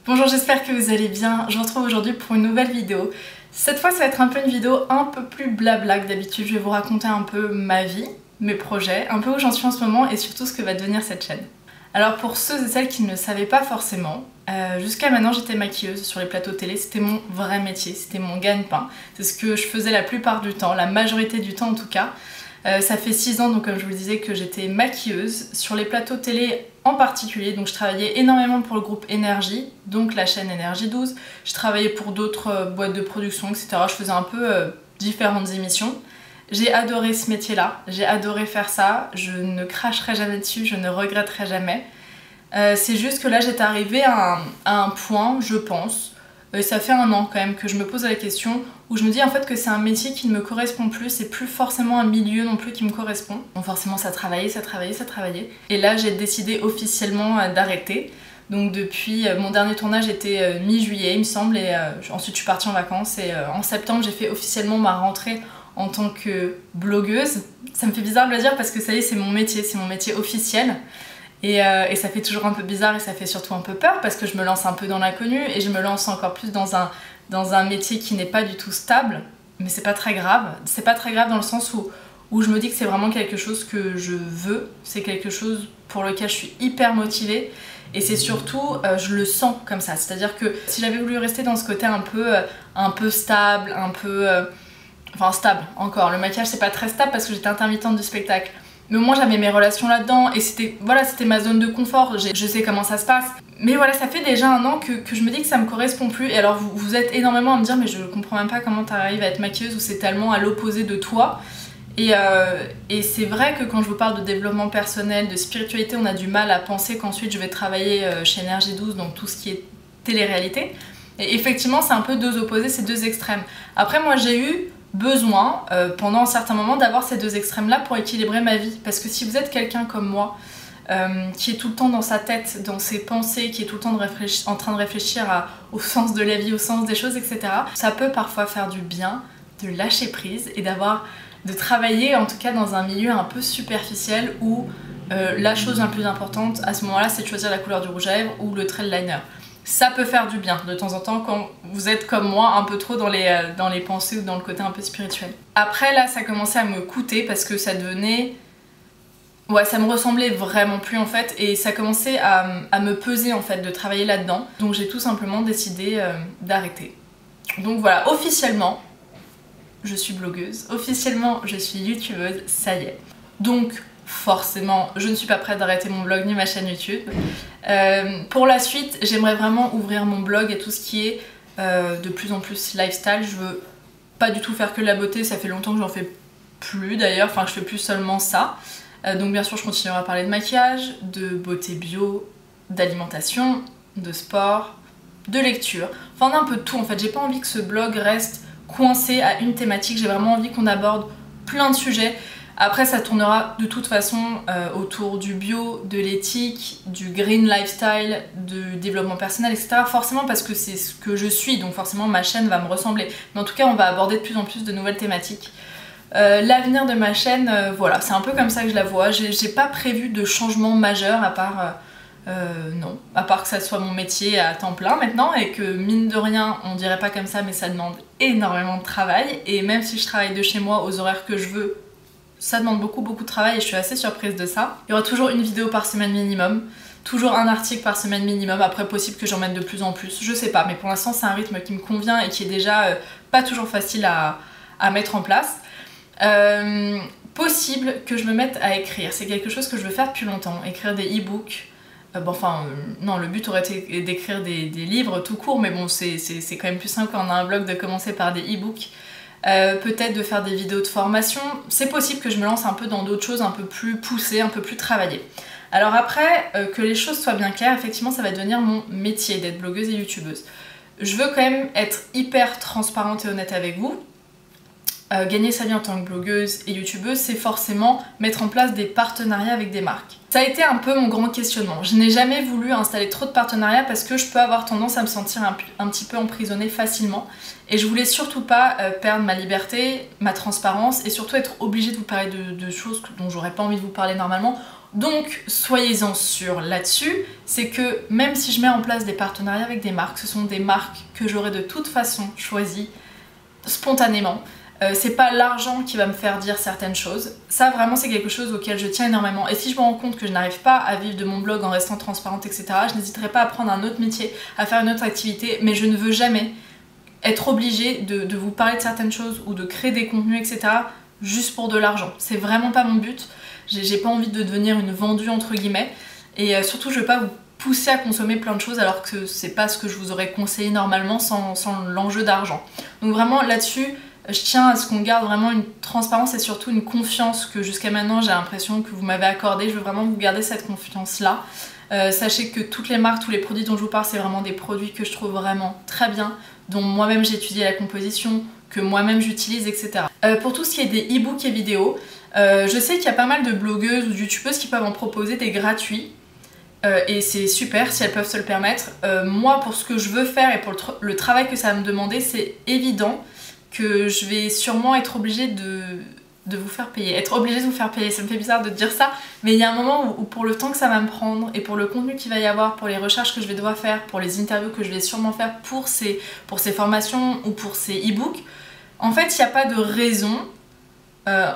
Bonjour, j'espère que vous allez bien. Je vous retrouve aujourd'hui pour une nouvelle vidéo. Cette fois, ça va être un peu une vidéo un peu plus blabla que d'habitude. Je vais vous raconter un peu ma vie, mes projets, un peu où j'en suis en ce moment et surtout ce que va devenir cette chaîne. Alors pour ceux et celles qui ne le savaient pas forcément, jusqu'à maintenant j'étais maquilleuse sur les plateaux télé, c'était mon vrai métier, c'était mon gagne-pain. C'est ce que je faisais la plupart du temps, la majorité du temps en tout cas. Ça fait 6 ans, donc comme je vous le disais, que j'étais maquilleuse sur les plateaux télé en particulier. Donc je travaillais énormément pour le groupe Énergie, donc la chaîne Énergie 12. Je travaillais pour d'autres boîtes de production, etc. Je faisais un peu différentes émissions. J'ai adoré ce métier-là, j'ai adoré faire ça. Je ne cracherai jamais dessus, je ne regretterai jamais. C'est juste que là j'étais arrivée à un point, je pense, ça fait 1 an quand même que je me pose la question où je me dis en fait que c'est un métier qui ne me correspond plus, c'est plus forcément un milieu non plus qui me correspond. Donc forcément ça travaillait. Et là j'ai décidé officiellement d'arrêter. Donc depuis mon dernier tournage était mi-juillet il me semble et ensuite je suis partie en vacances et en septembre j'ai fait officiellement ma rentrée en tant que blogueuse. Ça me fait bizarre de le dire parce que ça y est c'est mon métier officiel. Et ça fait toujours un peu bizarre et ça fait surtout un peu peur parce que je me lance un peu dans l'inconnu et je me lance encore plus dans un métier qui n'est pas du tout stable. Mais c'est pas très grave. C'est pas très grave dans le sens où je me dis que c'est vraiment quelque chose que je veux. C'est quelque chose pour lequel je suis hyper motivée. Et c'est surtout, je le sens comme ça. C'est-à-dire que si j'avais voulu rester dans ce côté un peu stable, enfin stable encore. Le maquillage c'est pas très stable parce que j'étais intermittente du spectacle. Mais au moins j'avais mes relations là-dedans et c'était ma zone de confort, je sais comment ça se passe. Mais voilà, ça fait déjà 1 an que je me dis que ça me correspond plus. Et alors vous êtes énormément à me dire mais je comprends même pas comment t'arrives à être maquilleuse ou c'est tellement à l'opposé de toi. Et c'est vrai que quand je vous parle de développement personnel, de spiritualité, on a du mal à penser qu'ensuite je vais travailler chez Énergie 12, donc tout ce qui est télé-réalité. Et effectivement c'est un peu deux opposés, c'est deux extrêmes. Après moi j'ai eu besoin pendant un certain moment d'avoir ces deux extrêmes là pour équilibrer ma vie, parce que si vous êtes quelqu'un comme moi qui est tout le temps dans sa tête, dans ses pensées, qui est tout le temps en train de réfléchir au sens de la vie, au sens des choses, etc., ça peut parfois faire du bien de lâcher prise et de travailler en tout cas dans un milieu un peu superficiel où la chose la plus importante à ce moment là c'est de choisir la couleur du rouge à lèvres ou le trail liner. Ça peut faire du bien de temps en temps quand vous êtes comme moi un peu trop dans les pensées ou dans le côté un peu spirituel. Après là ça commençait à me coûter parce que ça devenait... Ouais, ça me ressemblait vraiment plus en fait et ça commençait à me peser en fait de travailler là-dedans. Donc j'ai tout simplement décidé d'arrêter. Donc voilà, officiellement je suis blogueuse, officiellement je suis youtubeuse, ça y est. Donc forcément, je ne suis pas prête d'arrêter mon blog ni ma chaîne YouTube. Pour la suite, j'aimerais vraiment ouvrir mon blog à tout ce qui est de plus en plus lifestyle. Je veux pas du tout faire que de la beauté, ça fait longtemps que j'en fais plus d'ailleurs, enfin je fais plus seulement ça. Donc bien sûr je continuerai à parler de maquillage, de beauté bio, d'alimentation, de sport, de lecture, enfin d'un peu de tout en fait. J'ai pas envie que ce blog reste coincé à une thématique, j'ai vraiment envie qu'on aborde plein de sujets. Après ça tournera de toute façon autour du bio, de l'éthique, du green lifestyle, du développement personnel, etc. Forcément parce que c'est ce que je suis, donc forcément ma chaîne va me ressembler. Mais en tout cas on va aborder de plus en plus de nouvelles thématiques. L'avenir de ma chaîne, voilà, c'est un peu comme ça que je la vois. J'ai pas prévu de changement majeur à part... non, à part que ça soit mon métier à temps plein maintenant et que mine de rien, on dirait pas comme ça mais ça demande énormément de travail et même si je travaille de chez moi aux horaires que je veux, ça demande beaucoup de travail et je suis assez surprise de ça. Il y aura toujours une vidéo par semaine minimum, toujours un article par semaine minimum, après possible que j'en mette de plus en plus, je sais pas, mais pour l'instant c'est un rythme qui me convient et qui est déjà pas toujours facile à mettre en place. Possible que je me mette à écrire, c'est quelque chose que je veux faire depuis longtemps, écrire des e-books. Non, le but aurait été d'écrire des livres tout court, mais bon c'est quand même plus simple quand on a un blog de commencer par des e-books. Peut-être de faire des vidéos de formation, c'est possible que je me lance un peu dans d'autres choses un peu plus poussées, un peu plus travaillées. Alors après, que les choses soient bien claires, effectivement ça va devenir mon métier d'être blogueuse et youtubeuse. Je veux quand même être hyper transparente et honnête avec vous. Gagner sa vie en tant que blogueuse et youtubeuse, c'est forcément mettre en place des partenariats avec des marques. Ça a été un peu mon grand questionnement. Je n'ai jamais voulu installer trop de partenariats parce que je peux avoir tendance à me sentir un petit peu emprisonnée facilement. Et je voulais surtout pas perdre ma liberté, ma transparence et surtout être obligée de vous parler de choses dont j'aurais pas envie de vous parler normalement. Donc soyez-en sûrs là-dessus, c'est que même si je mets en place des partenariats avec des marques, ce sont des marques que j'aurais de toute façon choisies spontanément. C'est pas l'argent qui va me faire dire certaines choses. Ça vraiment c'est quelque chose auquel je tiens énormément. Et si je me rends compte que je n'arrive pas à vivre de mon blog en restant transparente, etc., je n'hésiterai pas à prendre un autre métier, à faire une autre activité, mais je ne veux jamais être obligée de vous parler de certaines choses ou de créer des contenus, etc., juste pour de l'argent. C'est vraiment pas mon but. J'ai pas envie de devenir une vendue entre guillemets. Et surtout je veux pas vous pousser à consommer plein de choses alors que c'est pas ce que je vous aurais conseillé normalement sans l'enjeu d'argent. Donc vraiment là-dessus, je tiens à ce qu'on garde vraiment une transparence et surtout une confiance que jusqu'à maintenant j'ai l'impression que vous m'avez accordée. Je veux vraiment vous garder cette confiance-là. Sachez que toutes les marques, tous les produits dont je vous parle, c'est vraiment des produits que je trouve vraiment très bien, dont moi-même j'ai étudié la composition, que moi-même j'utilise, etc. Pour tout ce qui est des e-books et vidéos, je sais qu'il y a pas mal de blogueuses ou de youtubeuses qui peuvent en proposer des gratuits. Et c'est super si elles peuvent se le permettre. Moi, pour ce que je veux faire et pour le travail que ça va me demander, c'est évident que je vais sûrement être obligée de vous faire payer. Être obligée de vous faire payer, ça me fait bizarre de dire ça, mais il y a un moment où pour le temps que ça va me prendre et pour le contenu qu'il va y avoir, pour les recherches que je vais devoir faire, pour les interviews que je vais sûrement faire pour ces formations ou pour ces e-books, en fait, il n'y a pas de raison,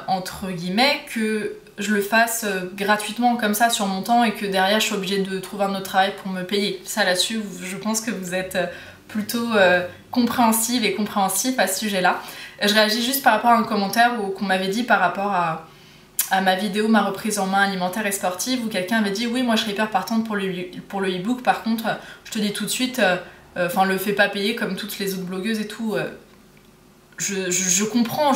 entre guillemets, que je le fasse gratuitement comme ça sur mon temps et que derrière je suis obligée de trouver un autre travail pour me payer. Ça là-dessus, je pense que vous êtes plutôt compréhensive et compréhensif à ce sujet-là. Je réagis juste par rapport à un commentaire qu'on m'avait dit par rapport à ma vidéo, ma reprise en main alimentaire et sportive, où quelqu'un avait dit oui, moi je serais hyper partante pour le e-book, par contre je te dis tout de suite, le fais pas payer comme toutes les autres blogueuses et tout. Je comprends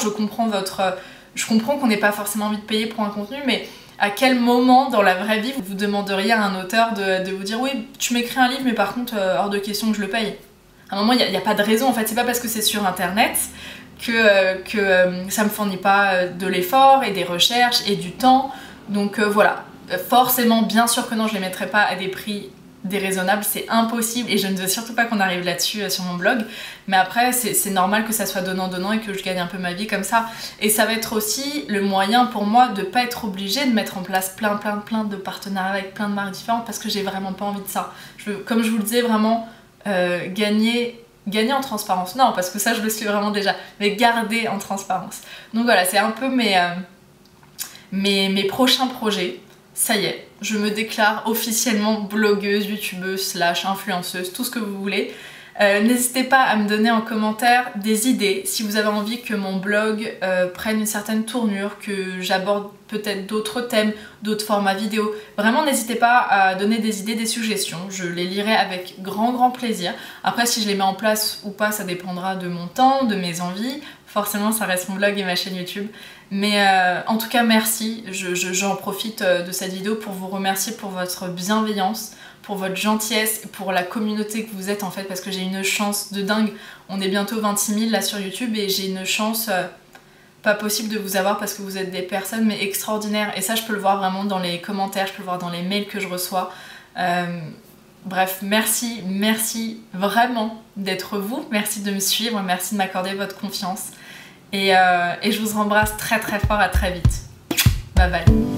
qu'on n'ait pas forcément envie de payer pour un contenu, mais à quel moment dans la vraie vie vous demanderiez à un auteur de vous dire oui, tu m'écris un livre mais par contre hors de question que je le paye. À un moment il n'y a pas de raison, en fait c'est pas parce que c'est sur internet que ça me fournit pas de l'effort et des recherches et du temps, donc voilà, forcément bien sûr que non, je les mettrai pas à des prix déraisonnables, c'est impossible et je ne veux surtout pas qu'on arrive là-dessus sur mon blog, mais après c'est normal que ça soit donnant-donnant et que je gagne un peu ma vie comme ça, et ça va être aussi le moyen pour moi de pas être obligée de mettre en place plein de partenariats avec plein de marques différentes parce que j'ai vraiment pas envie de ça. Je veux, comme je vous le disais, vraiment gagner en transparence, non parce que ça je le suis vraiment déjà, mais garder en transparence. Donc voilà, c'est un peu mes prochains projets. Ça y est, je me déclare officiellement blogueuse, youtubeuse, influenceuse, tout ce que vous voulez. N'hésitez pas à me donner en commentaire des idées si vous avez envie que mon blog prenne une certaine tournure, que j'aborde peut-être d'autres thèmes, d'autres formats vidéo. Vraiment n'hésitez pas à donner des idées, des suggestions, je les lirai avec grand plaisir. Après si je les mets en place ou pas, ça dépendra de mon temps, de mes envies. Forcément ça reste mon blog et ma chaîne YouTube. Mais en tout cas merci, j'en profite de cette vidéo pour vous remercier pour votre bienveillance, pour votre gentillesse, pour la communauté que vous êtes en fait, parce que j'ai une chance de dingue. On est bientôt 26 000 là sur YouTube et j'ai une chance pas possible de vous avoir parce que vous êtes des personnes mais extraordinaires. Et ça je peux le voir vraiment dans les commentaires, je peux le voir dans les mails que je reçois. Bref, merci vraiment d'être vous, merci de me suivre, merci de m'accorder votre confiance. Et je vous embrasse très fort, à très vite. Bye bye.